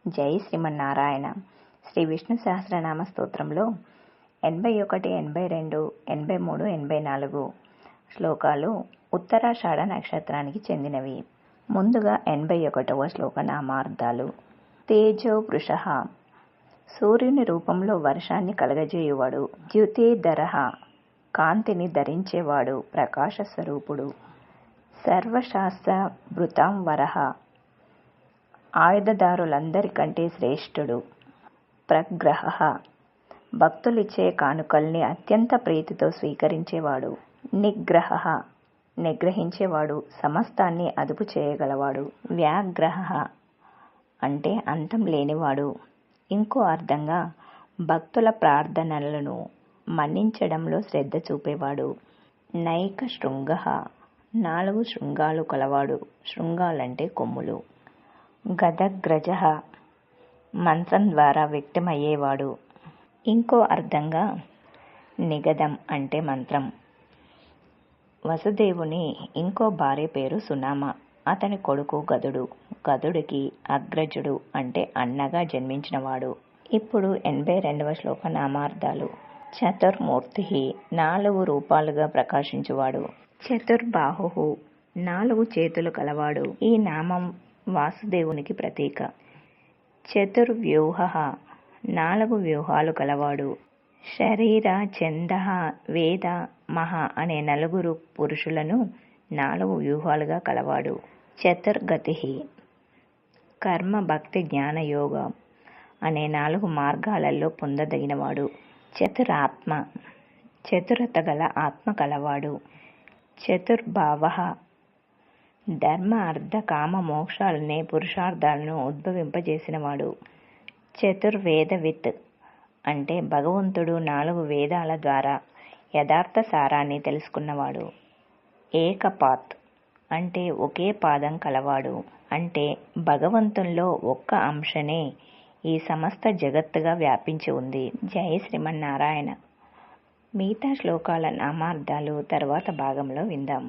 జై శ్రీమన్నారాయణ. శ్రీ విష్ణు సహస్రనామ స్తోత్రంలో 81, 82, 83, 84 శ్లోకాలు ఉత్తరాషాఢ నక్షత్రానికి చెందినవి. ముందుగా 81వ శ్లోక నామార్థాలు. తేజో వృషః, సూర్యుని రూపంలో వర్షాన్ని కలగజేయువాడు. ద్యుతేధరః, కాంతిని ధరించేవాడు, ప్రకాశ స్వరూపుడు. సర్వశాస్త్ర భృతాంవరః, ఆయుధదారులందరికంటే శ్రేష్ఠుడు. ప్రగ్రహః, భక్తులిచ్చే కానుకల్ని అత్యంత ప్రీతితో స్వీకరించేవాడు. నిగ్రహః, నిగ్రహించేవాడు, సమస్తాన్ని అదుపు చేయగలవాడు. వ్యాగ్రహః అంటే అంతం లేనివాడు. ఇంకో అర్థంగా భక్తుల ప్రార్థనలను మన్నించడంలో శ్రద్ధ చూపేవాడు. నైక శృంగః, 4 శృంగాలు కలవాడు. శృంగాలంటే కొమ్ములు. గదగ్రజః, మంత్రం ద్వారా వ్యక్తమయ్యేవాడు. ఇంకో అర్థంగా నిగదం అంటే మంత్రం. వసుదేవుని ఇంకో భార్య పేరు సునామ. అతని కొడుకు గదుడు. గదుడికి అగ్రజుడు అంటే అన్నగా జన్మించినవాడు. ఇప్పుడు 82వ శ్లోక నామార్థాలు. చతుర్మూర్తి, 4 రూపాలుగా ప్రకాశించువాడు. చతుర్బాహుః, 4 చేతులు కలవాడు. ఈ నామం వాసుదేవునికి ప్రతీక. చతుర్వ్యూహః, 4 వ్యూహాలు కలవాడు. శరీర, ఛందః, వేద, మహ అనే 4 పురుషులను 4 వ్యూహాలుగా కలవాడు. చతుర్గతిః, కర్మ, భక్తి, జ్ఞాన, యోగం అనే 4 మార్గాలలో పొందదగినవాడు. చతురాత్మ, చతురత గల ఆత్మ కలవాడు. చతుర్భావః, ధర్మ, అర్థ, కామ, మోక్షాలనే పురుషార్థాలను ఉద్భవింపజేసినవాడు. చతుర్వేదవిత్ అంటే భగవంతుడు 4 వేదాల ద్వారా యథార్థ సారాన్ని తెలుసుకున్నవాడు. ఏకపాత్ అంటే ఒకే పాదం కలవాడు. అంటే భగవంతునిలో ఒక్క అంశనే ఈ సమస్త జగత్తుగా వ్యాపించి ఉంది. జై శ్రీమన్నారాయణ. మిగతా శ్లోకాల నామార్థాలు తర్వాత భాగంలో విందాం.